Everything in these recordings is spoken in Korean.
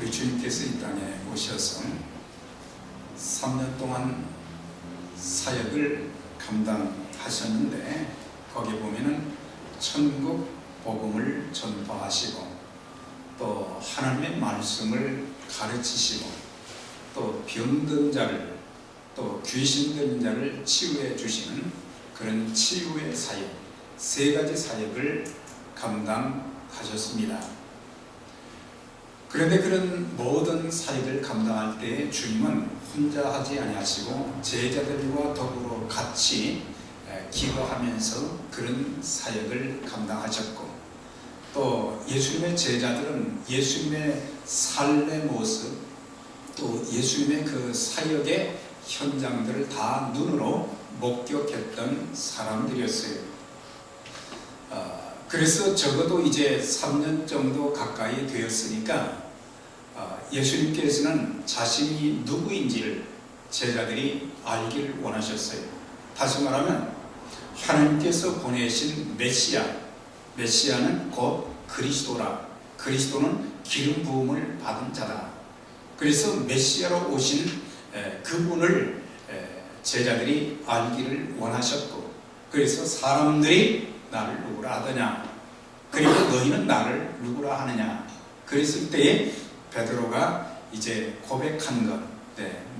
우리 주님께서 이 땅에 오셔서 3년 동안 사역을 감당하셨는데, 거기 보면은 천국 복음을 전파하시고, 또 하나님의 말씀을 가르치시고, 또 병든 자를, 또 귀신 들린 자를 치유해 주시는 그런 치유의 사역, 3가지 사역을 감당하셨습니다. 그런데 그런 모든 사역을 감당할 때 주님은 혼자 하지 아니하시고 제자들과 더불어 같이 기도하면서 그런 사역을 감당하셨고, 또 예수님의 제자들은 예수님의 삶의 모습, 또 예수님의 그 사역의 현장들을 다 눈으로 목격했던 사람들이었어요. 그래서 적어도 이제 3년 정도 가까이 되었으니까 예수님께서는 자신이 누구인지를 제자들이 알기를 원하셨어요. 다시 말하면 하나님께서 보내신 메시아는 곧 그리스도라. 그리스도는 기름 부음을 받은 자다. 그래서 메시아로 오신 그분을 제자들이 알기를 원하셨고, 그래서 사람들이 나를 누구라 하더냐, 그리고 너희는 나를 누구라 하느냐, 그랬을 때에 베드로가 이제 고백한 것,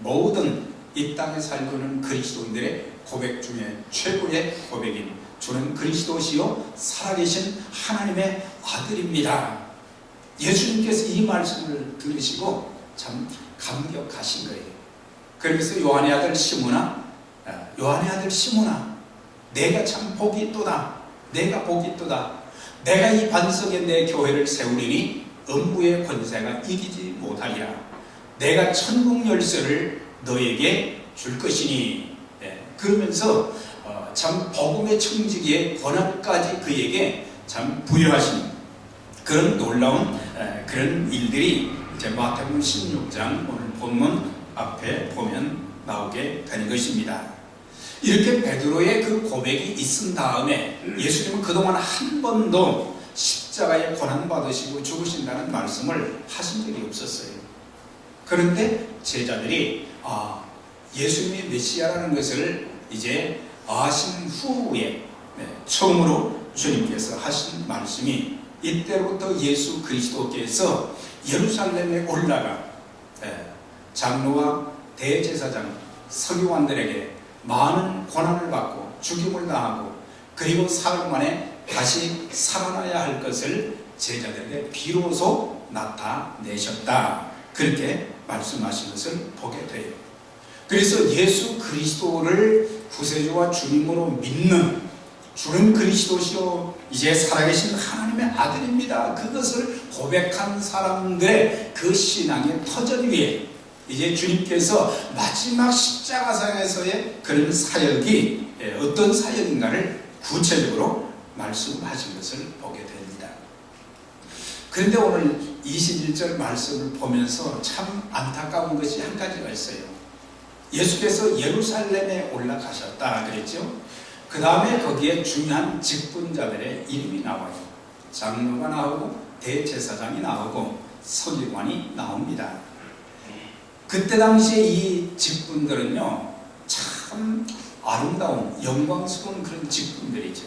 모든 이 땅에 살고 있는 그리스도인들의 고백 중에 최고의 고백인 주는 그리스도시요 살아계신 하나님의 아들입니다. 예수님께서 이 말씀을 들으시고 참 감격하신 거예요. 그래서 요한의 아들 시몬아, 내가 참 복이 있도다. 내가 복이 있도다. 내가 이 반석에 내 교회를 세우리니 음부의 권세가 이기지 못하리라. 내가 천국 열쇠를 너에게 줄 것이니. 그러면서 참 복음의 청지기의 권한까지 그에게 참 부여하신 그런 놀라운 그런 일들이 이제 마태복음 16장 오늘 본문 앞에 보면 나오게 되는 것입니다. 이렇게 베드로의 그 고백이 있은 다음에 예수님은 그동안 한 번도 십자가에 고난받으시고 죽으신다는 말씀을 하신 적이 없었어요. 그런데 제자들이 예수님이 메시아라는 것을 이제 아신 후에 처음으로 주님께서 하신 말씀이, 이때부터 예수 그리스도께서 예루살렘에 올라가 장로와 대제사장, 서기관들에게 많은 고난을 받고 죽임을 당하고, 그리고 사흘 만에 다시 살아나야 할 것을 제자들에게 비로소 나타내셨다. 그렇게 말씀하신 것을 보게 돼요. 그래서 예수 그리스도를 구세주와 주님으로 믿는, 주는 그리스도시요 이제 살아계신 하나님의 아들입니다, 그것을 고백한 사람들의 그 신앙의 터전 위에 이제 주님께서 마지막 십자가상에서의 그런 사역이 어떤 사역인가를 구체적으로 말씀하신 것을 보게 됩니다. 그런데 오늘 21절 말씀을 보면서 참 안타까운 것이 한 가지가 있어요. 예수께서 예루살렘에 올라가셨다 그랬죠. 그 다음에 거기에 중요한 직분자들의 이름이 나와요. 장로가 나오고 대제사장이 나오고 서기관이 나옵니다. 그때 당시에 이 직분들은요 참 아름다운 영광스러운 그런 직분들이죠.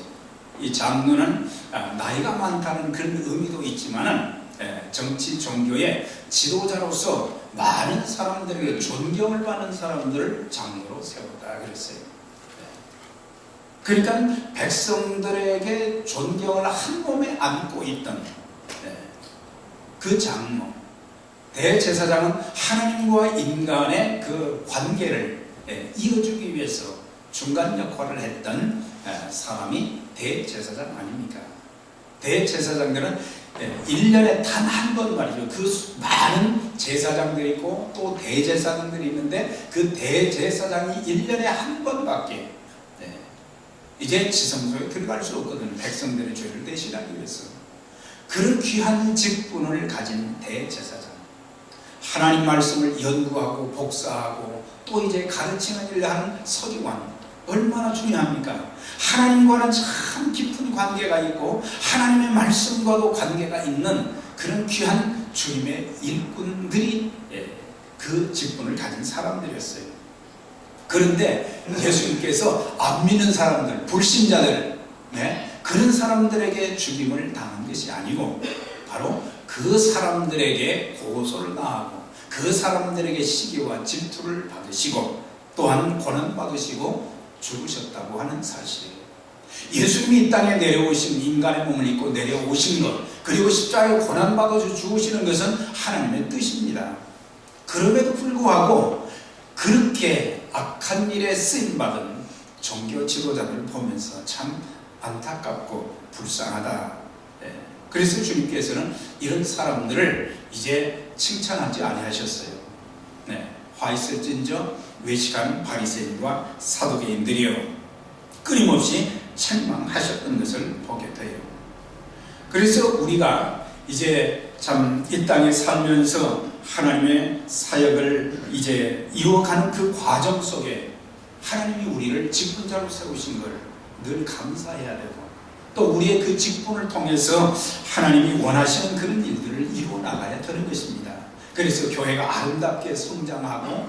이 장로는 나이가 많다는 그런 의미도 있지만은 정치 종교의 지도자로서 많은 사람들에게 존경을 받는 사람들을 장로로 세웠다 그랬어요. 그러니까 백성들에게 존경을 한 몸에 안고 있던 그 장로, 대제사장은 하나님과 인간의 그 관계를 이어주기 위해서 중간 역할을 했던 사람이 대제사장 아닙니까? 대제사장들은 1년에 단 한 번 말이죠. 그 많은 제사장들이 있고 또 대제사장들이 있는데 그 대제사장이 1년에 한 번밖에 이제 지성소에 들어갈 수 없거든요. 백성들의 죄를 대신하기 위해서. 그런 귀한 직분을 가진 대제사장, 하나님 말씀을 연구하고 복사하고 또 이제 가르치는 일을 하는 서기관, 얼마나 중요합니까? 하나님과는 참 깊은 관계가 있고 하나님의 말씀과도 관계가 있는 그런 귀한 주님의 일꾼들이 그 직분을 가진 사람들이었어요. 그런데 예수님께서 안 믿는 사람들, 불신자들, 그런 사람들에게 죽임을 당한 것이 아니고 바로 그 사람들에게 고소를 당하고 그 사람들에게 시기와 질투를 받으시고 또한 고난받으시고 죽으셨다고 하는 사실이에요. 예수님이 이 땅에 내려오신, 인간의 몸을 입고 내려오신 것, 그리고 십자가에 고난받아서 죽으시는 것은 하나님의 뜻입니다. 그럼에도 불구하고 그렇게 악한 일에 쓰임받은 종교 지도자들을 보면서 참 안타깝고 불쌍하다. 그래서 주님께서는 이런 사람들을 이제 칭찬하지 아니하셨어요. 화 있을진저 외식하는 바리새인과 사두개인들이요, 끊임없이 책망하셨던 것을 보게 돼요. 그래서 우리가 이제 참 이 땅에 살면서 하나님의 사역을 이제 이루어가는 그 과정 속에 하나님이 우리를 직분자로 세우신 걸 늘 감사해야 되고, 또 우리의 그 직분을 통해서 하나님이 원하시는 그런 일들을 이루어 나가야 되는 것입니다. 그래서 교회가 아름답게 성장하고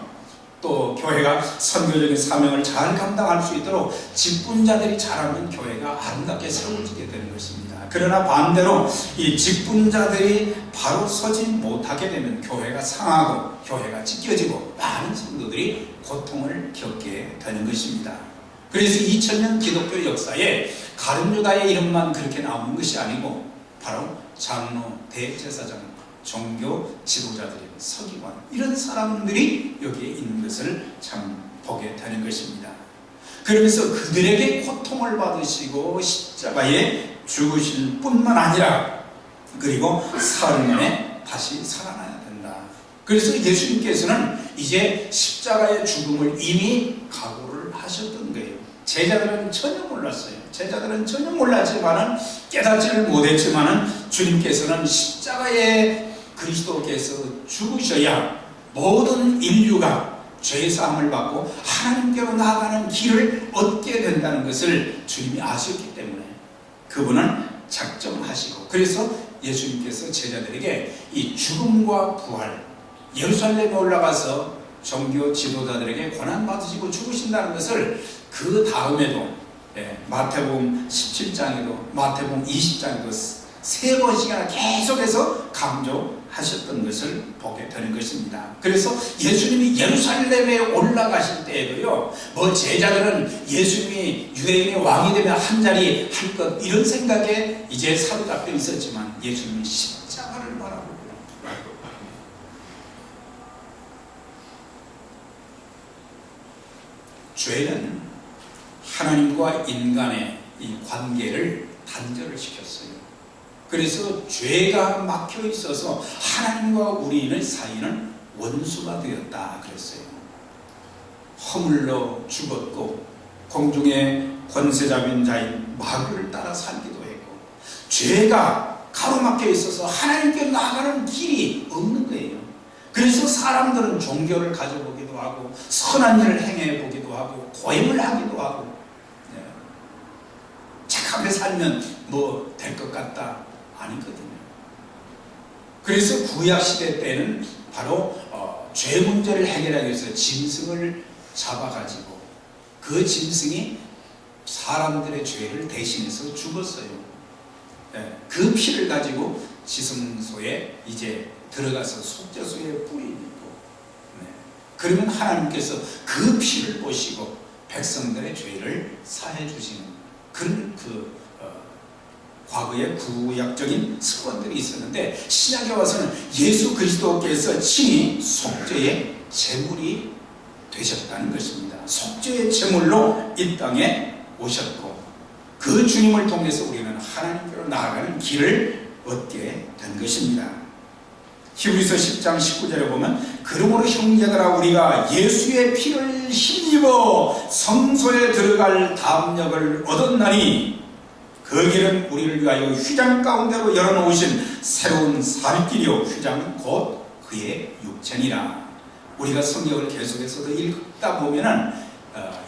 또 교회가 선교적인 사명을 잘 감당할 수 있도록 직분자들이 잘하면 교회가 아름답게 세워지게 되는 것입니다. 그러나 반대로 이 직분자들이 바로 서지 못하게 되면 교회가 상하고 교회가 찢겨지고 많은 성도들이 고통을 겪게 되는 것입니다. 그래서 2000년 기독교 역사에 가룟유다의 이름만 그렇게 나오는 것이 아니고 바로 장로, 대제사장, 종교 지도자들이, 서기관, 이런 사람들이 여기에 있는 것을 참 보게 되는 것입니다. 그러면서 그들에게 고통을 받으시고 십자가에 죽으실 뿐만 아니라 그리고 사흘 만에 다시 살아나야 된다. 그래서 예수님께서는 이제 십자가의 죽음을 이미 각오를 하셨던 거예요. 제자들은 전혀 몰랐어요. 제자들은 전혀 몰랐지만은, 깨닫지를 못했지만은 주님께서는 십자가에 그리스도께서 죽으셔야 모든 인류가 죄사함을 받고 하나님께로 나아가는 길을 얻게 된다는 것을 주님이 아셨기 때문에 그분은 작정하시고, 그래서 예수님께서 제자들에게 이 죽음과 부활, 예루살렘에 올라가서 종교 지도자들에게 고난받으시고 죽으신다는 것을 그 다음에도 마태복음 17장에도 마태복음 20장에도 세 번씩이나 계속해서 강조하셨던 것을 보게 되는 것입니다. 그래서 예수님이 예루살렘에 올라가실 때에도요, 뭐 제자들은 예수님이 유대인의 왕이 되면 한 자리 할 것, 이런 생각에 이제 사로잡혀 있었지만 예수님이 십자가를 바라보고, 죄는 하나님과 인간의 이 관계를 단절을 시켰어요. 그래서 죄가 막혀 있어서 하나님과 우리의 사이는 원수가 되었다 그랬어요. 허물로 죽었고 공중의 권세잡인 자인 마귀를 따라 살기도 했고, 죄가 가로막혀 있어서 하나님께 나가는 길이 없는 거예요. 그래서 사람들은 종교를 가져보기도 하고 선한 일을 행해 보기도 하고 고행을 하기도 하고, 착하게 살면 뭐 될 것 같다, 아니거든요. 그래서 구약시대 때는 바로 죄 문제를 해결하기 위해서 짐승을 잡아가지고 그 짐승이 사람들의 죄를 대신해서 죽었어요. 그 피를 가지고 지성소에 이제 들어가서 속죄소에 뿌리고, 그러면 하나님께서 그 피를 보시고 백성들의 죄를 사해 주시는 그런 과거의 구약적인 습관들이 있었는데, 신약에 와서는 예수 그리스도께서 친히 속죄의 제물이 되셨다는 것입니다. 속죄의 제물로 이 땅에 오셨고, 그 주님을 통해서 우리는 하나님께로 나아가는 길을 얻게 된 것입니다. 히브리서 10장 19절에 보면, 그러므로 형제들아 우리가 예수의 피를 힘입어 성소에 들어갈 담력을 얻었나니 그 길은 우리를 위하여 휘장 가운데로 열어놓으신 새로운 살 길이요, 휘장은 곧 그의 육체니라. 우리가 성경을 계속해서도 읽다 보면은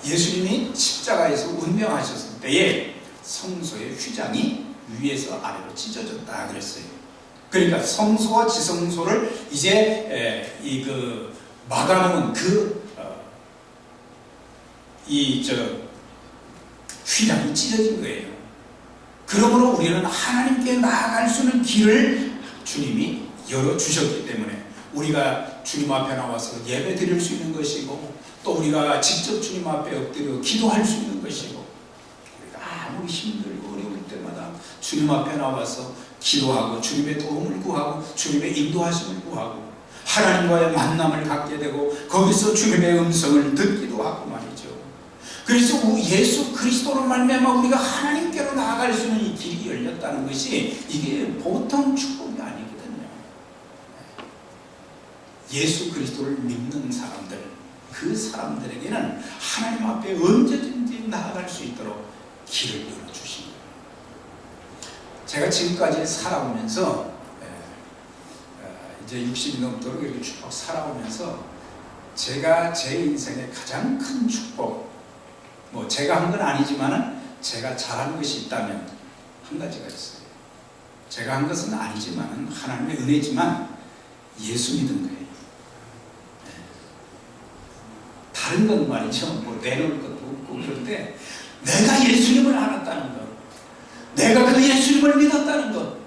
예수님이 십자가에서 운명하셨을 때에 성소의 휘장이 위에서 아래로 찢어졌다 그랬어요. 그러니까 성소와 지성소를 이제 막아놓은 휘장이 찢어진 거예요. 그러므로 우리는 하나님께 나아갈 수 있는 길을 주님이 열어주셨기 때문에 우리가 주님 앞에 나와서 예배 드릴 수 있는 것이고, 또 우리가 직접 주님 앞에 엎드려 기도할 수 있는 것이고, 우리가 아무리 힘들고 어려울 때마다 주님 앞에 나와서 기도하고 주님의 도움을 구하고 주님의 인도하심을 구하고 하나님과의 만남을 갖게 되고 거기서 주님의 음성을 듣기도 하고 말이죠. 그래서 예수 그리스도로 말미암아 우리가 하나님께로 나아갈 수 있는 이 길이 열렸다는 것이 이게 보통 축복이 아니거든요. 예수 그리스도를 믿는 사람들, 그 사람들에게는 하나님 앞에 언제든지 나아갈 수 있도록 길을 열어주십니다. 제가 지금까지 살아오면서 이제 60이 넘도록 이렇게 쭉 살아오면서 제가 제 인생의 가장 큰 축복, 뭐 제가 한 건 아니지만은 제가 잘한 것이 있다면 한 가지가 있어요. 제가 한 것은 아니지만은 하나님의 은혜지만 예수 믿은 거예요. 다른 건 말이죠. 뭐 내놓을 것도 없고. 그런데 내가 예수님을 알았다는 것, 내가 그 예수님을 믿었다는 것,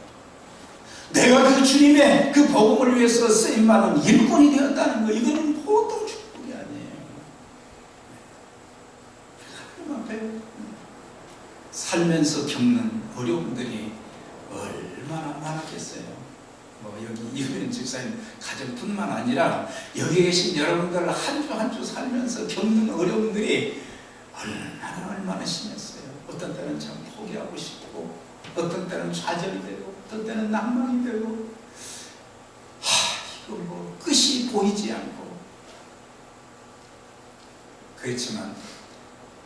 내가 그 주님의 그 복음을 위해서 쓰임받은 일꾼이 되었다는 것, 이거는 보통 축복이 아니에요. 하나님 앞에 살면서 겪는 어려움들이 얼마나 많았겠어요. 뭐 여기 이효연 집사님 가정뿐만 아니라 여기 계신 여러분들 한 주 한 주 살면서 겪는 어려움들이 얼마나 심했어요. 어떤 때는 참 포기하고 싶고, 어떤 때는 좌절이 되고, 어떤 때는 낭망이 되고, 이거 뭐 끝이 보이지 않고. 그렇지만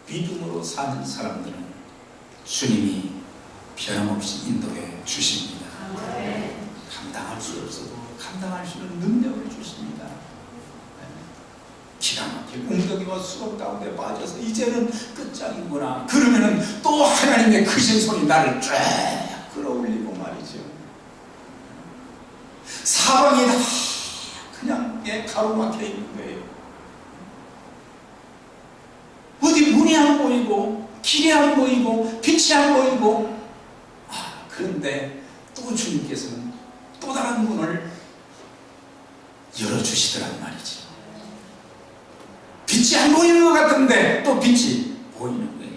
믿음으로 사는 사람들은 주님이 변함없이 인도해 주십니다. 감당할 수 없어도 감당할 수 있는 능력을 주십니다. 기가 막히게 웅덩이와 수렁 가운데 빠져서 이제는 끝장이구나. 그러면은 또 하나님의 크신 손이 나를 쫙 끌어올리고 말이죠. 사방이 다 그냥 가로막혀 있는 거예요. 어디 문이 안 보이고 길이 안 보이고 빛이 안 보이고, 그런데 또 주님께서는 또 다른 문을 열어주시더란 말이지. 빛이 안 보이는 것 같은데 또 빛이 보이는 거예요.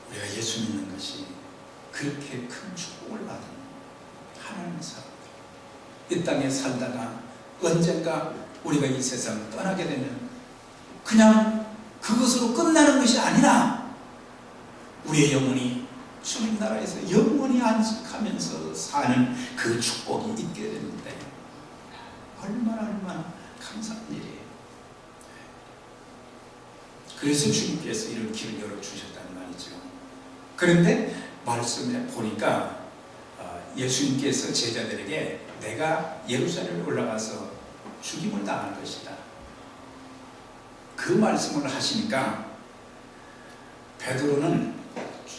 우리가 예수 믿는 것이 그렇게 큰 축복을 받은 하나님의 사람들, 이 땅에 살다가 언젠가 우리가 이 세상을 떠나게 되면 그냥 그것으로 끝나는 것이 아니라 우리의 영혼이 주님 나라에서 영원히 안식하면서 사는 그 축복이 있게 되는데 얼마나 감사한 일이에요. 그래서 주님께서 이런 길을 열어주셨다는 말이죠. 그런데 말씀에 보니까 예수님께서 제자들에게 내가 예루살렘에 올라가서 죽임을 당할 것이다, 그 말씀을 하시니까 베드로는,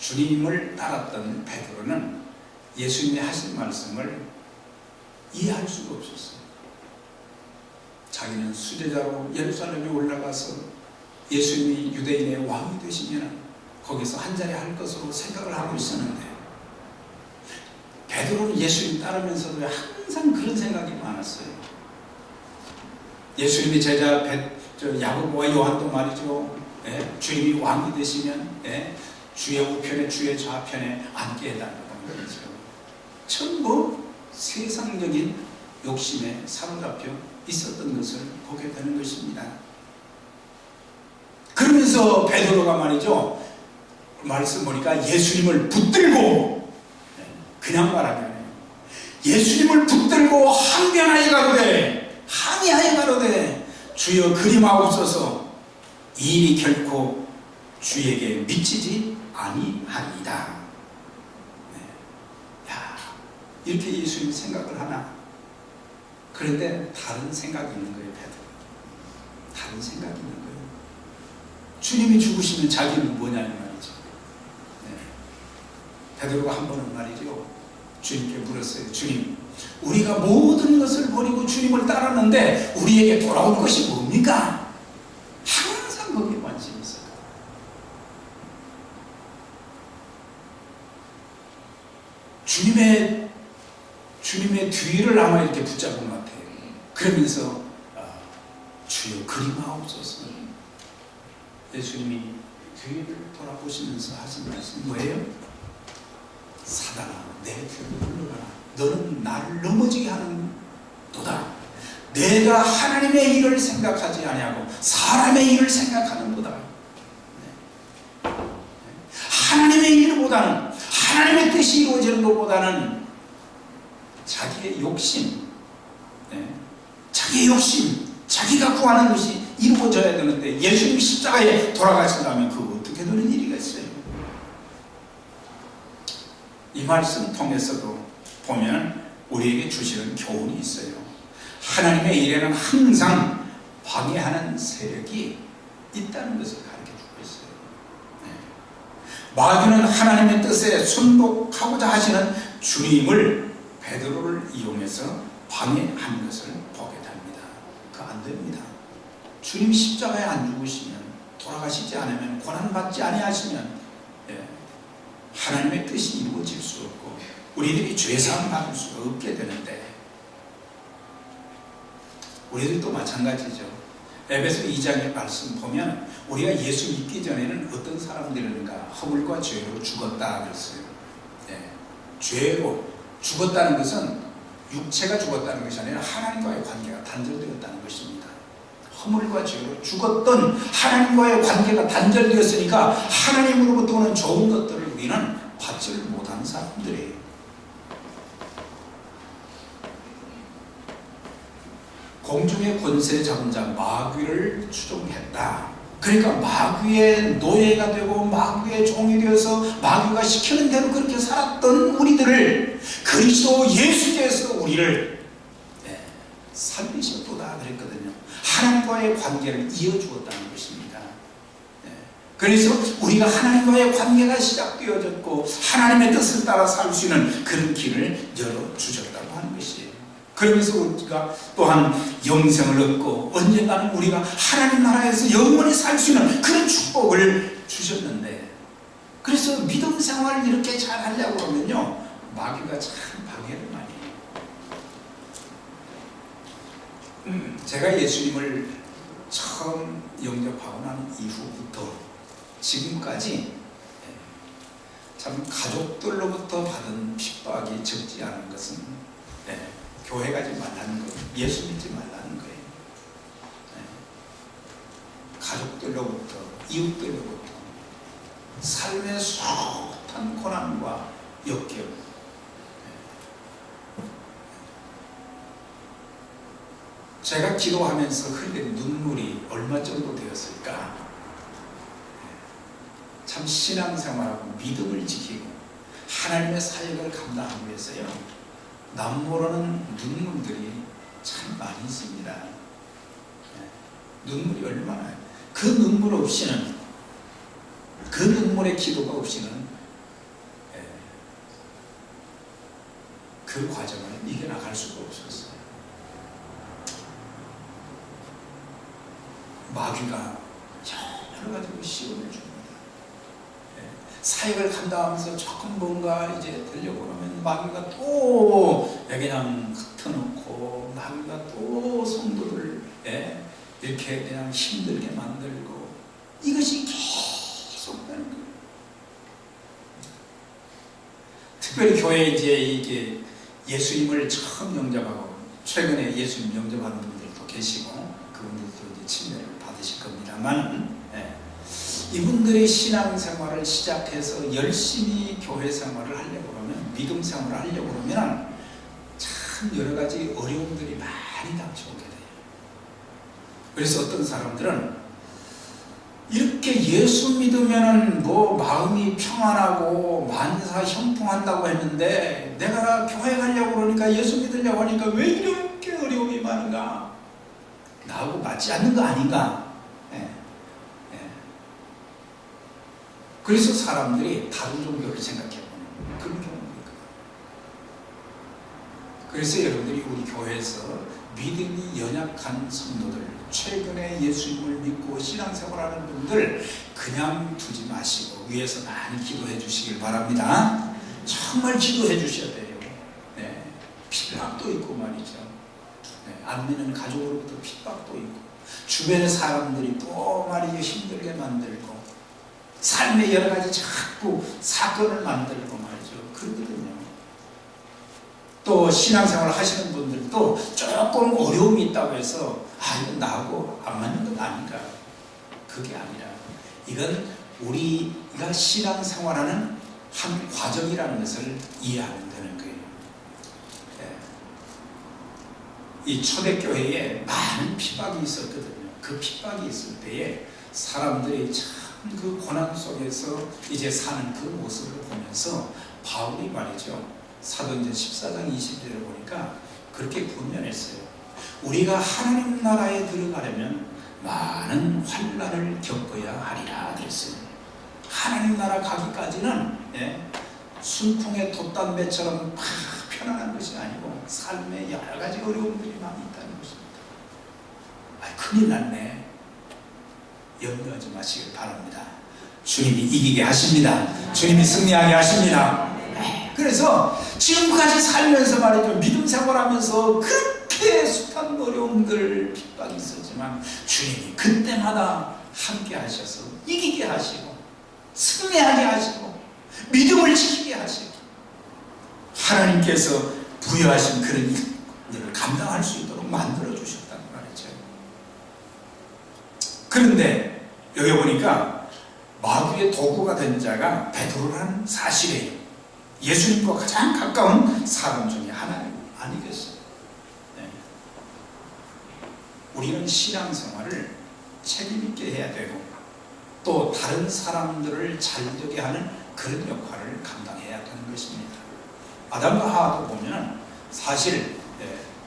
주님을 따랐던 베드로는 예수님이 하신 말씀을 이해할 수가 없었어요. 자기는 수제자로 예루살렘에 올라가서 예수님이 유대인의 왕이 되시면 거기서 한 자리 할 것으로 생각을 하고 있었는데, 베드로는 예수님 따르면서도 항상 그런 생각이 많았어요. 예수님이 제자 야고보와 요한도 말이죠. 주님이 왕이 되시면 주의 우편에 주의 좌편에 앉게 해달라고 말이죠. 전부 세상적인 욕심에 사로잡혀 있었던 것을 보게 되는 것입니다. 그러면서 베드로가 말이죠, 말씀 보니까 예수님을 붙들고, 그냥 말하면 예수님을 붙들고 항변하여 가로되, 항의하여 가로되, 주여 그리마옵소서, 이 일이 결코 주에게 미치지 아니하리이다. 이렇게 예수님 생각을 하나? 그런데 다른 생각이 있는 거예요. 베드로, 다른 생각이 있는 거예요. 주님이 죽으시면 자기는 뭐냐는 말이죠. 베드로가 한 번은 말이죠, 주님께 물었어요. 주님, 우리가 모든 것을 버리고 주님을 따랐는데 우리에게 돌아올 것이 뭡니까? 항상 거기에 관심이 있어요. 주님의 뒤를 아마 이렇게 붙잡은 것 같아요. 그러면서 주여 그리마옵소서. 예수님이 뒤를 돌아보시면서 하신 말씀이 뭐예요? 사단아, 내 뒤를 물러가라. 너는 나를 넘어지게 하는 도다. 내가 하나님의 일을 생각하지 아니하고 사람의 일을 생각하는 도다. 하나님의 일보다는, 하나님의 뜻이 이루어지는 것보다는 자기의 욕심, 자기의 욕심, 자기가 구하는 것이 이루어져야 되는데 예수님이 십자가에 돌아가신다면 그거 어떻게 되는 일이겠어요? 이 말씀 통해서도 보면 우리에게 주시는 교훈이 있어요. 하나님의 일에는 항상 방해하는 세력이 있다는 것을 가르쳐주고 있어요. 마귀는 하나님의 뜻에 순복하고자 하시는 주님을 베드로를 이용해서 방해하는 것을 보게 됩니다. 그거 안 됩니다. 주님 십자가에 안 죽으시면, 돌아가시지 않으면, 고난받지 아니하시면 하나님의 뜻이 이루어질 수 없고 우리들이 죄사함 받을 수가 없게 되는데, 우리들도 마찬가지죠. 에베소 2장의 말씀 보면 우리가 예수 믿기 전에는 어떤 사람들인가? 허물과 죄로 죽었다 그랬어요. 죄로 죽었다는 것은 육체가 죽었다는 것이 아니라 하나님과의 관계가 단절되었다는 것입니다. 허물과 죄로 죽었던 하나님과의 관계가 단절되었으니까 하나님으로부터 오는 좋은 것들을 우리는 받지를 못하는 사람들이에요. 공중의 권세 잡은 자 마귀를 추종했다. 그러니까 마귀의 노예가 되고 마귀의 종이 되어서 마귀가 시키는 대로 그렇게 살았던 우리들을 그리스도 예수께서 우리를 살리셨도다 그랬거든요. 하나님과의 관계를 이어주었다는 것입니다. 그래서 우리가 하나님과의 관계가 시작되어졌고 하나님의 뜻을 따라 살 수 있는 그런 길을 열어주셨다고 하는 것이에요. 그러면서 우리가 또한 영생을 얻고 언젠가는 우리가 하나님 나라에서 영원히 살 수 있는 그런 축복을 주셨는데, 그래서 믿음 생활을 이렇게 잘 하려고 하면요 마귀가 참 방해를 많이 해요. 제가 예수님을 처음 영접하고 난 이후부터 지금까지 참 가족들로부터 받은 핍박이 적지 않은 것은 교회 가지 말라는 거예요. 예수 믿지 말라는 거예요. 가족들로부터, 이웃들로부터 삶의 숱한 고난과 역경, 제가 기도하면서 흘린 눈물이 얼마 정도 되었을까? 참 신앙생활하고 믿음을 지키고 하나님의 사역을 감당하기 위해서요 남 모르는 눈물들이 참 많이 있습니다. 눈물이 얼마나, 그 눈물 없이는, 그 눈물의 기도가 없이는 그 과정을 이겨나갈 수가 없었어요. 마귀가 여러 가지로 시험을 줍니다. 사역을 감당하면서 조금 뭔가 이제 되려고 하면 마귀가 또 그냥 흩어놓고, 마귀가 또 성도들 이렇게 그냥 힘들게 만들고, 이것이 계속 되는 거예요. 특별히 교회에 이제 이게 예수님을 처음 영접하고 최근에 예수님 영접하는 분들도 계시고 그분들도 이제 침례를 받으실 겁니다만, 이분들이 신앙생활을 시작해서 열심히 교회 생활을 하려고 그러면, 믿음 생활을 하려고 그러면 참 여러 가지 어려움들이 많이 닥쳐오게 돼요. 그래서 어떤 사람들은 이렇게 예수 믿으면은 뭐 마음이 평안하고 만사 형통한다고 했는데 내가 교회 가려고 그러니까, 예수 믿으려고 하니까 왜 이렇게 어려움이 많은가? 나하고 맞지 않는 거 아닌가? 그래서 사람들이 다른 종교를 생각해보는 그런 경우입니다. 그래서 여러분들이 우리 교회에서 믿음이 연약한 성도들, 최근에 예수님을 믿고 신앙생활하는 분들 그냥 두지 마시고 위에서 많이 기도해 주시길 바랍니다. 정말 기도해 주셔야 돼요. 네. 핍박도 있고 말이죠. 네. 안 믿는 가족으로부터 핍박도 있고 주변의 사람들이 또 말이죠 힘들게 만들고 삶의 여러 가지 자꾸 사건을 만들고 말이죠. 그러거든요. 또 신앙생활 하시는 분들도 조금 어려움이 있다고 해서 이건 나하고 안 맞는 건 아닌가. 그게 아니라 이건 우리가 신앙생활하는 한 과정이라는 것을 이해하면 되는 거예요. 네. 이 초대교회에 많은 핍박이 있었거든요. 그 핍박이 있을 때에 사람들이 참 그 고난 속에서 이제 사는 그 모습을 보면서 바울이 말이죠. 사도행전 14장 20절을 보니까 그렇게 권면했어요. 우리가 하나님 나라에 들어가려면 많은 환난을 겪어야 하리라 그랬어요. 하나님 나라 가기까지는 순풍의 돛담배처럼 막 편안한 것이 아니고 삶에 여러 가지 어려움들이 많이 있다는 것입니다. 큰일 났네. 염려하지 마시길 바랍니다. 주님이 이기게 하십니다. 주님이 승리하게 하십니다. 그래서 지금까지 살면서 말이죠. 믿음 생활하면서 그렇게 숱한 어려움들 핍박이 있었지만 주님이 그때마다 함께 하셔서 이기게 하시고 승리하게 하시고 믿음을 지키게 하시고 하나님께서 부여하신 그런 일을 감당할 수 있도록 만들어 주셨다는 말이죠. 그런데 여기 보니까 마귀의 도구가 된 자가 베드로라는 사실이에요. 예수님과 가장 가까운 사람 중에 하나 아니겠어요? 네. 우리는 신앙생활을 책임있게 해야 되고 또 다른 사람들을 잘되게 하는 그런 역할을 감당해야 되는 것입니다. 아담과 하와도 보면은 사실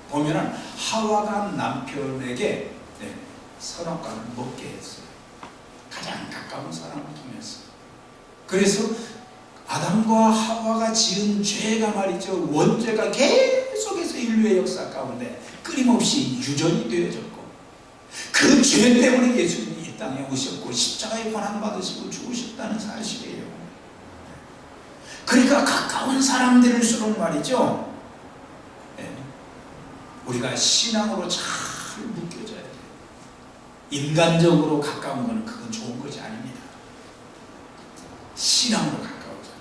보면은 하와가 남편에게 선악과를 먹게 했어요. 가장 가까운 사람을 통해서. 그래서 아담과 하와가 지은 죄가 말이죠. 원죄가 계속해서 인류의 역사 가운데 끊임없이 유전이 되어졌고 그 죄 때문에 예수님이 이 땅에 오셨고 십자가에 고난받으시고 죽으셨다는 사실이에요. 그러니까 가까운 사람들일수록 말이죠. 우리가 신앙으로 잘 묶여져야 돼요. 인간적으로 가까운 것은 그건 좋은 것이 아닙니다. 신앙으로 가까워져야 돼요.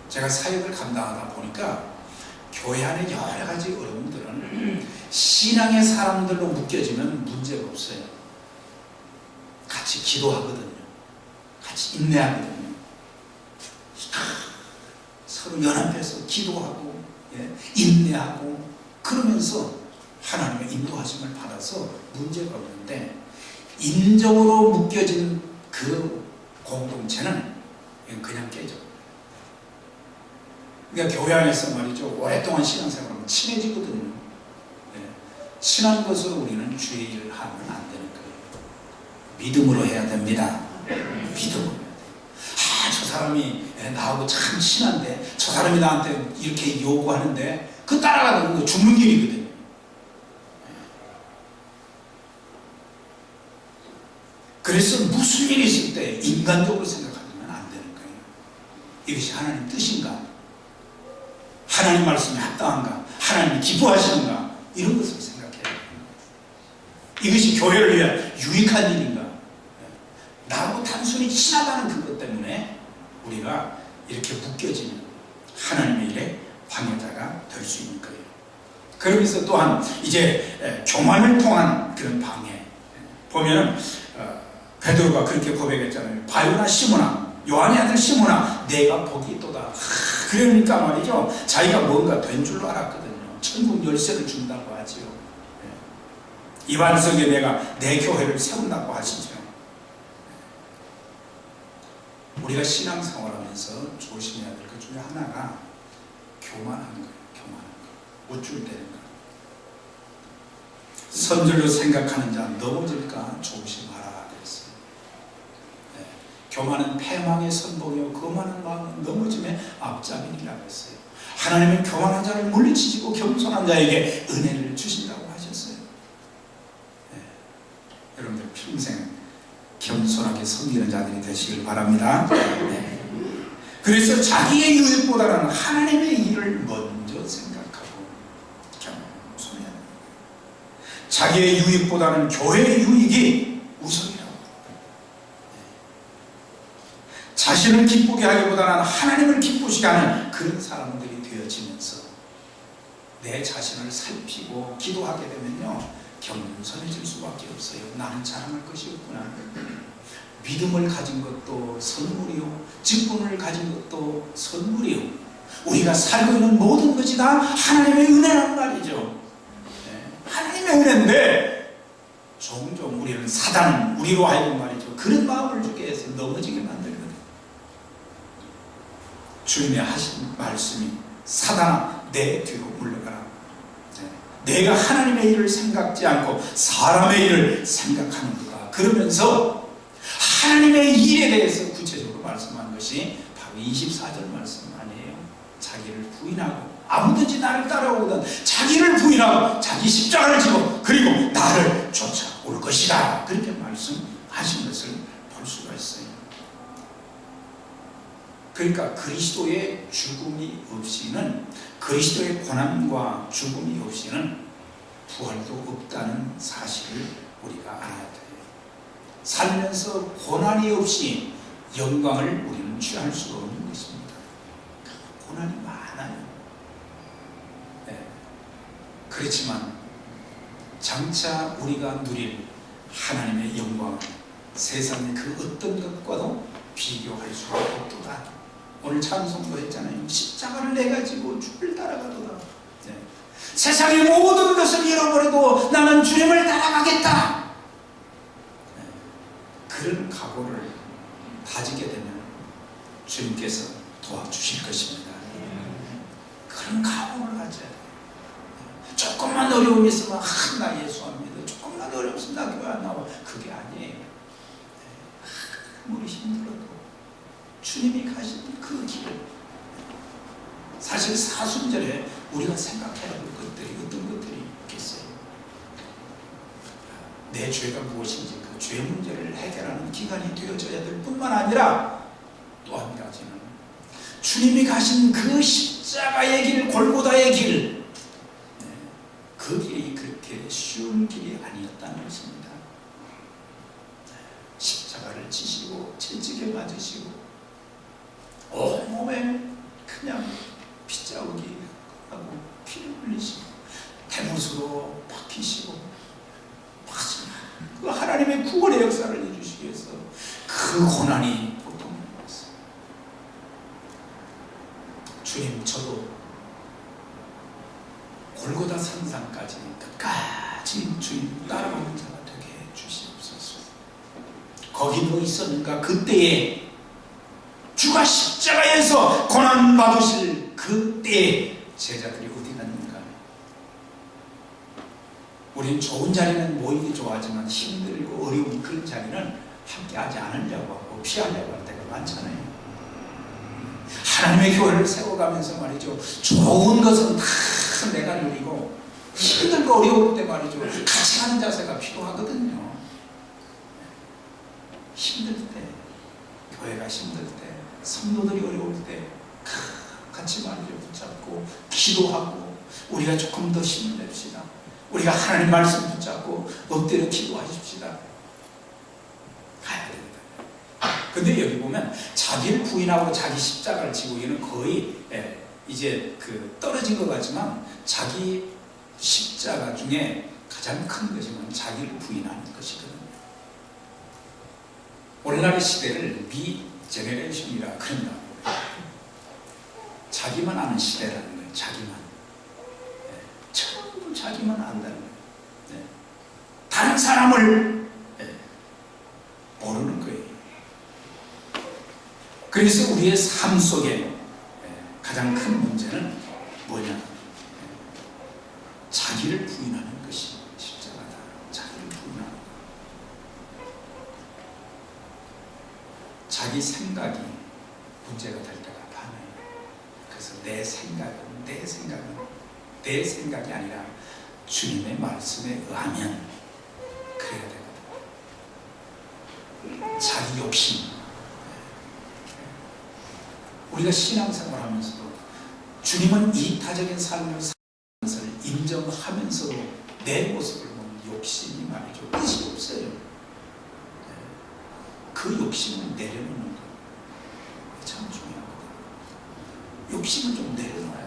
제가 사역을 감당하다 보니까 교회 안에 여러 가지 어려움들은 신앙의 사람들로 묶여지면 문제가 없어요. 같이 기도하거든요. 같이 인내하거든요. 서로 연합해서 기도하고 인내하고 그러면서 하나님의 인도하심을 받아서 문제가 없는데 인적으로 묶여진 그 공동체는 그냥 깨져. 그러니까 교회 안에서 말이죠. 오랫동안 신앙생활하면 친해지거든요. 친한 것을 우리는 주의를 하면 안 되는 거예요. 믿음으로 해야 됩니다. 믿음으로. 저 사람이 나하고 참 친한데 저 사람이 나한테 이렇게 요구하는데 그 따라가는 거 죽는 길이거든요. 그래서 무슨 일이 있을 때 인간적으로 생각하면 안 되는 거예요. 이것이 하나님 뜻인가? 하나님 말씀에 합당한가? 하나님이 기뻐하시는가? 이런 것을 생각해야 돼요. 이것이 교회를 위한 유익한 일인가? 나하고 단순히 친하다는 그것 때문에 우리가 이렇게 묶여지는 하나님의 일에 방해자가 될 수 있는 거예요. 그러면서 또한 이제 교만을 통한 그런 방해 보면은 베드로가 그렇게 고백했잖아요. 바요나 시모나 요한의 아들 시모나 내가 복이 있도다. 그러니까 말이죠. 자기가 뭔가 된 줄로 알았거든요. 천국 열쇠를 준다고 하지요. 이 반석에 내가 내 교회를 세운다고 하시죠. 우리가 신앙생활하면서 조심해야 될 것 중에 하나가 교만한 거예요. 교만한 거. 우쭐대는 거. 선절로 생각하는 자 넘어질까 조심하라 그랬어요. 교만은 패망의 선봉이요 거만한 마음은 넘어짐의 앞잡이니라고 했어요. 하나님은 교만한 자를 물리치시고 겸손한 자에게 은혜를 주신다고 하셨어요. 네. 여러분들 평생 겸손하게 섬기는 자들이 되시길 바랍니다. 네. 그래서 자기의 유익보다는 하나님의 일을 먼저 생각하고 겸손해야 됩니다. 자기의 유익보다는 교회의 유익이 우선이라고. 자신을 기쁘게 하기보다는 하나님을 기쁘시게 하는 그런 사람들이 되어지면서 내 자신을 살피고 기도하게 되면요, 겸손해질 수밖에 없어요. 나는 자랑할 것이 없구나. 믿음을 가진 것도 선물이요, 직분을 가진 것도 선물이요, 우리가 살고 있는 모든 것이 다 하나님의 은혜란 말이죠. 하나님의 은혜인데 종종 우리는 사단, 우리로 하여금 말이죠, 그런 마음을 주게 해서 넘어지게 만들거든요. 주님의 하신 말씀이 사단아 내 뒤로 물러가라. 내가 하나님의 일을 생각지 않고 사람의 일을 생각하는구나. 그러면서 하나님의 일에 대해서 구체적으로 말씀한 것이 바로 24절 말씀 아니에요. 자기를 부인하고 아무든지 나를 따라오거든 자기를 부인하고 자기 십자가를 지고 그리고 나를 쫓아올 것이다. 그렇게 말씀하신 것을 볼 수가 있어요. 그러니까 그리스도의 죽음이 없이는, 그리스도의 고난과 죽음이 없이는 부활도 없다는 사실을 우리가 알아야 돼요. 살면서 고난이 없이 영광을 우리는 취할 수가 없는 것입니다. 고난이 많아요. 네. 그렇지만 장차 우리가 누릴 하나님의 영광은 세상의 그 어떤 것과도 비교할 수가 없도다. 오늘 찬송도 했잖아요. 십자가를 내가 지고 주를 따라가도다. 네. 세상의 모든 것을 잃어버려도 나는 주님을 따라가겠다. 네. 그런 각오를 다지게 되면 주님께서 도와주실 것입니다. 그런 각오를 가져야 돼요. 조금만 어려움이 있으면 나 예수합니다. 조금만 어려움 있으면 나 교회 안 나와. 그게 아니에요. 아무리 힘들어도 주님이 가신 그 길을, 사실 사순절에 우리가 생각해야 할 것들이 어떤 것들이 있겠어요. 내 죄가 무엇인지 그 죄 문제를 해결하는 기간이 되어져야 될 뿐만 아니라 또 한 가지는 주님이 가신 그 십자가의 길, 골고다의 길, 그 길이 그렇게 쉬운 길이 아니었다는 것입니다. 십자가를 지시고 채찍에 맞으시고 온몸에 그냥 핏자국이 하고 피를 흘리시고 대못으로 박히시고 그 하나님의 구원의 역사를 해주시기 위해서 그 고난이 보통이 아니었어요. 주님, 저도 골고다 산상까지 끝까지 주님 따라가는 자가 되게 해주시옵소서. 거기도 있었는가? 그때에 주가 십자가에서 고난받으실 그때에 제자들이 어디 갔는가? 우리는 좋은 자리는 모이기 좋아하지만 힘들고 어려운 그런 자리는 함께하지 않으려고 하고 피하려고 할 때가 많잖아요. 하나님의 교회를 세워가면서 말이죠, 좋은 것은 다 내가 누리고 힘들고 어려울 때 말이죠, 같이 하는 자세가 필요하거든요. 힘들 때, 교회가 힘들 때, 성도들이 어려울 때 같이 말이죠, 붙잡고 기도하고 우리가 조금 더 힘을 냅시다. 우리가 하나님 말씀 붙잡고 엎드려 기도하십시다. 가야 됩니다. 근데 여기 보면 자기를 부인하고 자기 십자가를 지고, 이는 거의 이제 떨어진 것 같지만 자기 십자가 중에 가장 큰 것이면 자기를 부인하는 것이거든요. 오늘날의 시대를 미 제너레이션이라 그런다고 해요. 자기만 아는 시대라는 거예요. 자기만. 전부 자기만 안다는 거예요. 다른 사람을 모르는 거예요. 그래서 우리의 삶 속에 가장 큰 문제는 뭐냐? 자기를 부인하는 것이 십자가다. 자기를 부인하는 것. 자기 생각이 문제가 될 때가 많아요. 그래서 내 생각은 내 생각이 아니라 주님의 말씀에 의하면 그래야 되거든. 자기 욕심. 우리가 신앙생활 하면서도 주님은 이타적인 삶을 사는 것을 인정하면서도 내 모습을 보면 욕심이 말이죠. 끝이 없어요. 그 욕심을 내려놓는 거 참 중요하거든. 욕심을 좀 내려놓아야 돼요.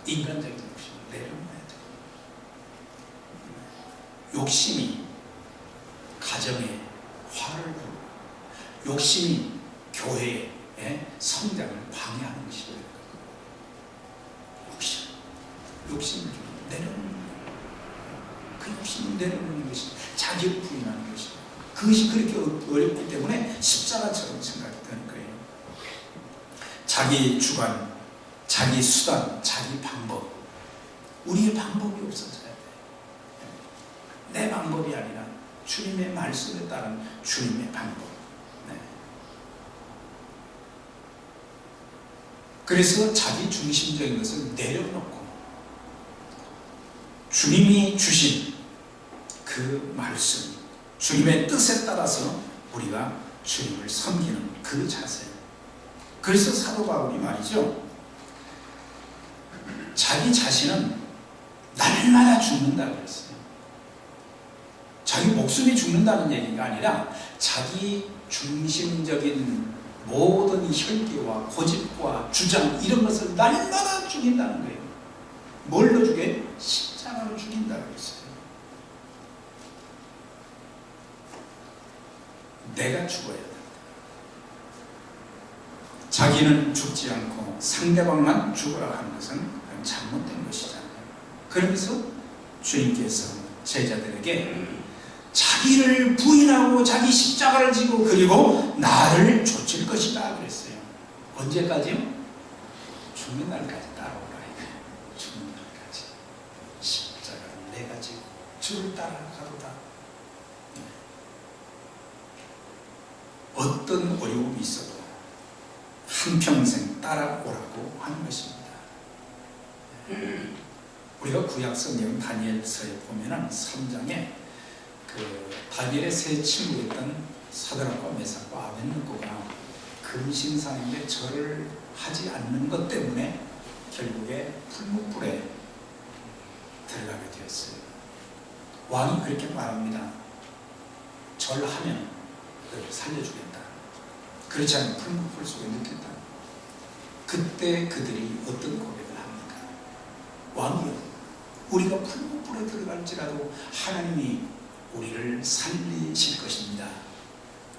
인간적인 욕심을 내려놓아야 돼요. 욕심이 가정에 화를 부르고 욕심이 교회의 성장을 방해하는 것이에요. 욕심을 좀 내려놓는 거예요. 그 욕심을 내려놓는 것이 자기를 부인하는 것이에요. 그것이 그렇게 어렵기 때문에 십자가처럼 생각이 되는 거예요. 자기 주관, 자기 수단, 자기 방법. 우리의 방법이 없어져야 돼요. 내 방법이 아니라 주님의 말씀에 따른 주님의 방법. 네. 그래서 자기 중심적인 것을 내려놓고 주님이 주신 그 말씀, 주님의 뜻에 따라서 우리가 주님을 섬기는 그 자세. 그래서 사도 바울이 말이죠. 자기 자신은 날마다 죽는다 그랬어요. 자기 목숨이 죽는다는 얘기가 아니라 자기 중심적인 모든 혈기와 고집과 주장 이런 것을 날마다 죽인다는 거예요. 뭘로 죽여요? 십자가로 죽인다 그랬어요. 내가 죽어야 된다. 자기는 죽지 않고 상대방만 죽으라 하는 것은 잘못된 것이잖아요. 그러면서 주님께서 제자들에게 자기를 부인하고 자기 십자가를 지고 그리고 나를 좇을 것이다 그랬어요. 언제까지요? 죽는 날까지 따라오라. 죽는 날까지 십자가를 내가 지고 주를 따라가도다. 어떤 어려움이 있어도 한평생 따라오라고 하는 것입니다. 우리가 구약성경 다니엘서에 보면은 3장에 그 다니엘의 세 친구였던 사드락과 메삭과 아벳느고가 금신상인데 절을 하지 않는 것 때문에 결국에 풀무불에 들어가게 되었어요. 왕이 그렇게 말합니다. 절하면 너를 살려주겠다. 그렇지 않으면 풀무불 속에 넣겠다. 그때 그들이 어떤 고백을 합니까? 왕이여, 우리가 풀무불에 들어갈지라도 하나님이 우리를 살리실 것입니다.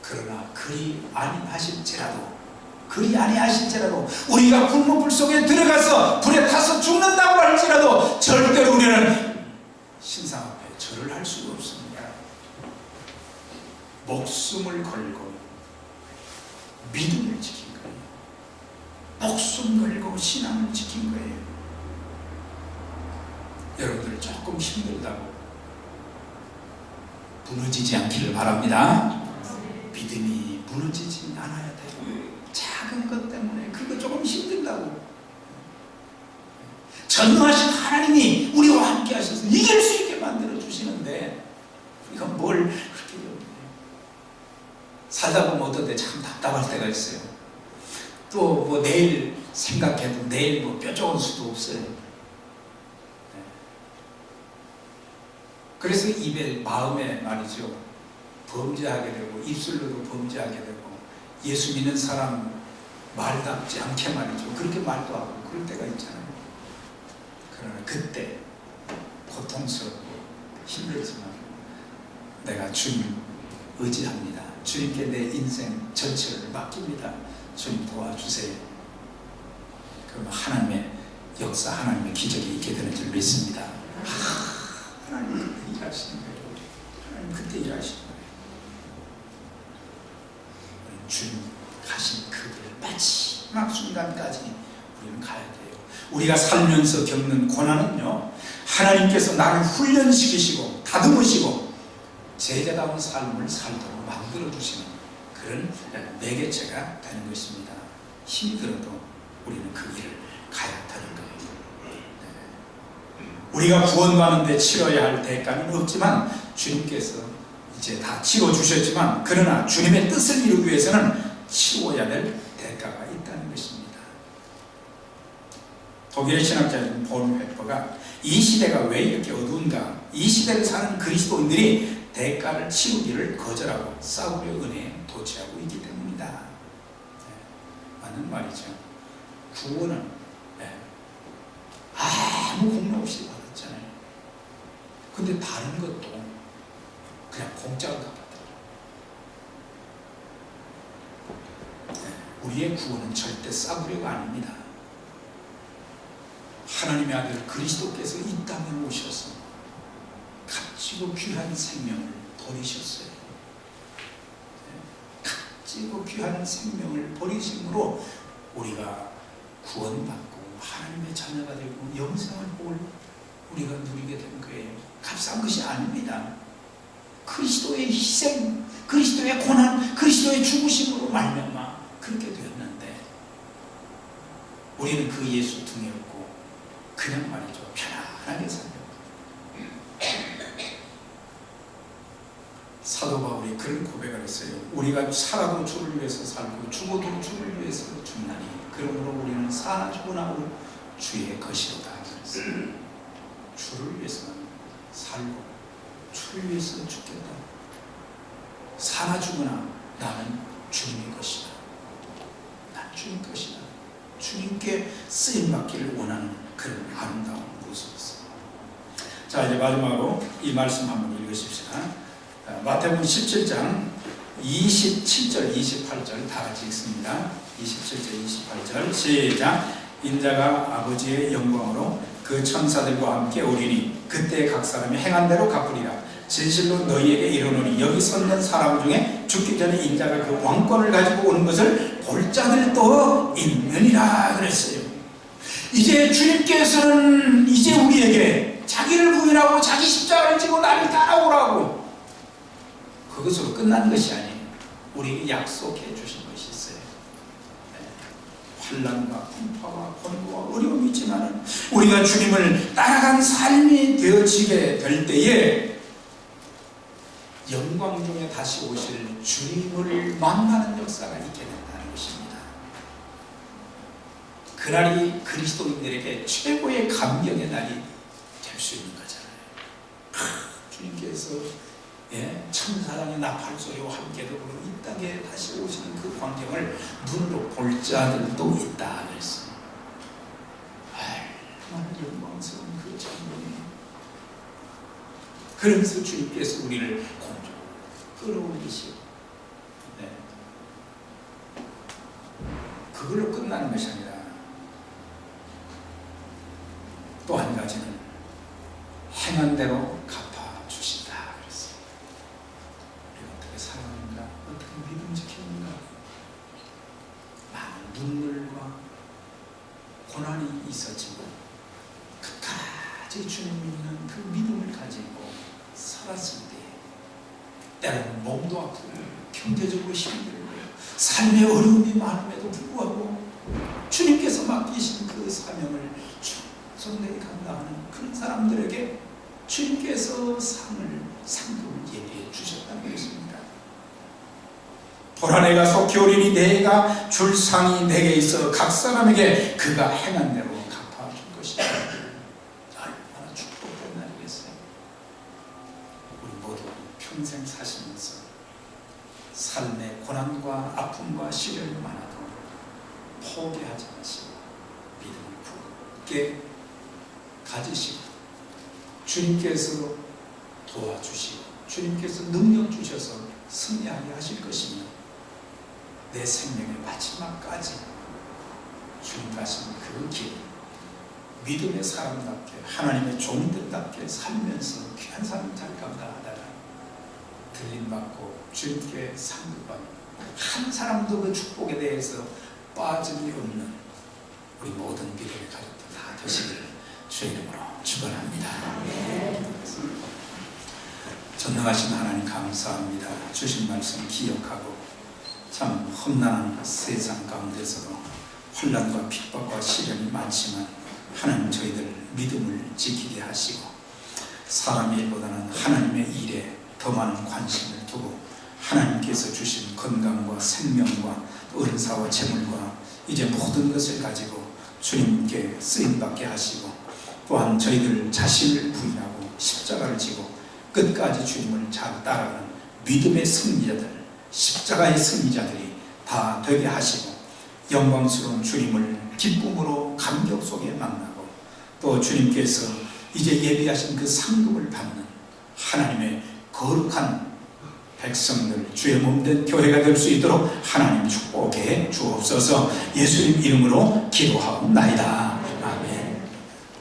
그러나 그리 아니하실지라도 우리가 풀무불 속에 들어가서 불에 타서 죽는다고 할지라도 절대로 우리는 신상 앞에 절을 할 수가 없습니다. 목숨을 걸고 믿음을 지킨 거예요. 목숨 걸고 신앙을 지킨 거예요. 여러분들 조금 힘들다고 무너지지 않기를 바랍니다. 믿음이 무너지지 않아야 돼요. 작은 것 때문에 그거 조금 힘들다고. 전능하신 하나님이 우리와 함께 하셔서 이길 수 있게 만들어 주시는데 우리가 뭘 그렇게 살다 보면 어떤 때 참 답답할 때가 있어요. 또 뭐 내일 생각해도 내일 뭐 뾰족한 수도 없어요. 그래서 입에 마음에 말이죠. 범죄하게 되고 입술로도 범죄하게 되고 예수 믿는 사람 말답지 않게 말이죠. 그렇게 말도 하고 그럴 때가 있잖아요. 그러나 그때 고통스럽고 힘들지만 내가 주님 의지합니다. 주님께 내 인생 전체를 맡깁니다. 주님 도와주세요. 그러면 하나님의 역사, 하나님의 기적이 있게 되는 줄 믿습니다. 하나님 그때 일하시는 거예요. 하나님 그때 일하시는 거예요. 주님 하신 그 길 마지막 순간까지 우리는 가야 돼요. 우리가 살면서 겪는 고난은요, 하나님께서 나를 훈련시키시고 다듬으시고 제자다운 삶을 살도록 만들어주시는 그런 매개체가 되는 것입니다. 힘들어도 우리는 그 길을 가야 되는 거예요. 우리가 구원받는데 치러야 할 대가는 없지만 주님께서 이제 다 치러주셨지만 그러나 주님의 뜻을 이루기 위해서는 치러야 될 대가가 있다는 것입니다. 독일의 신학자인 본 웨퍼가 이 시대가 왜 이렇게 어두운가, 이 시대를 사는 그리스도인들이 대가를 치르기를 거절하고 싸우려 은혜에 도취하고 있기 때문이다. 맞는 말이죠. 구원은 아무 공로 없이 받았잖아요. 근데 다른 것도 그냥 공짜로 다 받더라고요. 우리의 구원은 절대 싸구려가 아닙니다. 하나님의 아들 그리스도께서 이 땅에 오셔서 값지고 귀한 생명을 버리셨어요. 값지고 귀한 생명을 버리심으로 우리가 구원받고 하나님의 자녀가 되고 영생을 볼 우리가 누리게 된 거예요. 값싼 것이 아닙니다. 그리스도의 희생, 그리스도의 고난, 그리스도의 죽으심으로 말미암아 그렇게 되었는데 우리는 그 예수 등에 없고 그냥 말이죠. 편안하게 살려고. 사도 바울이 그런 고백을 했어요. 우리가 살아도 주를 위해서 살고 죽어도 주를 위해서 죽나니 그러므로 우리는 사나 죽으나 주의 것이로다. 주를 위해서 살고 주를 위해서 죽겠다. 사나 죽으나 나는 주님의 것이다. 난 주님 것이다. 주님께 쓰임받기를 원하는 그런 아름다운 모습이었어요. 자, 이제 마지막으로 이 말씀 한번 읽으십시다. 마태복음 17장 27절 28절 다 같이 읽습니다. 27절 28절 시작. 인자가 아버지의 영광으로 그 천사들과 함께 오리니 그때 각 사람이 행한 대로 갚으리라. 진실로 너희에게 이르노니 여기 섰는 사람 중에 죽기 전에 인자가 그 왕권을 가지고 오는 것을 볼 자들도 있느니라 그랬어요. 이제 주님께서는 이제 우리에게 자기를 부인하고 자기 십자가를 지고 나를 따라오라고, 그것으로 끝난 것이 아니에요. 우리에게 약속해 주신 것이 있어요. 환난과 풍파와 권고와 어려움이 있지만 우리가 주님을 따라간 삶이 되어지게 될 때에 영광 중에 다시 오실 주님을 만나는 역사가 있게 된다는 것입니다. 그날이 그리스도인들에게 최고의 감격의 날이 될 수 있는 거잖아요. 주님께서 천사랑의 나팔소리와 함께 더불어 이 땅에 다시 오시는 그 광경을 눈으로 볼 자들도 있다 그랬어요. 얼마나 영광스러운 그 장면이. 그러면서 주님께서 우리를 공중으로 끌어올리시고 그걸로 끝나는 것이 아니라 또 한 가지는 행한 대로 갚아주신다 그랬어요. 우리가 어떻게 살아가는가, 어떻게 믿음 지키는가, 많은 눈물과 고난이 있었지만 끝까지 주님 믿는 그 믿음을 가지고 살았을 때 때로는 몸도 아프고 경제적으로 힘들고 삶의 어려움이 많음에도 불구하고 주님께서 맡기신 그 사명을 충성되게 감당하는 그런 사람들에게 주님께서 상금을 예비해 주셨다는 것입니다. 보라, 내가 속히 오리니 내가 줄 상이 내게 있어 각 사람에게 그가 행한 대로 갚아줄 것이다. 얼마나 축복된 날이겠어요. 우리 모두 평생 사시면서 삶의 고난과 아픔과 시련이 많아도 포기하지 마시고 믿음을 굳게 가지시고 주님께서 도와주시고 주님께서 능력 주셔서 승리하게 하실 것이며 내 생명의 마지막까지 주님 가신 그 길, 믿음의 사람답게 하나님의 종들답게 살면서 귀한 삶을 잘 감당하다가 들림받고 주님께 상급받는 한 사람도 그 축복에 대해서 빠짐이 없는 우리 모든 믿음의 가족들 다 되시기를 주의 이름으로 축원합니다. 전능하신 하나님 감사합니다. 주신 말씀 기억하고 참 험난한 세상 가운데서도 환난과 핍박과 시련이 많지만 하나님 저희들 믿음을 지키게 하시고 사람의 일보다는 하나님의 일에 더 많은 관심을 두고 하나님께서 주신 건강과 생명과 은사와 재물과 이제 모든 것을 가지고 주님께 쓰임받게 하시고 또한 저희들 자신을 부인하고 십자가를 지고 끝까지 주님을 잘 따라가는 믿음의 승리자들, 십자가의 승리자들이 다 되게 하시고 영광스러운 주님을 기쁨으로 감격 속에 만나고 또 주님께서 이제 예비하신 그 상급을 받는 하나님의 거룩한 백성들, 주의 몸된 교회가 될 수 있도록 하나님 축복해 주옵소서. 예수님 이름으로 기도하옵나이다.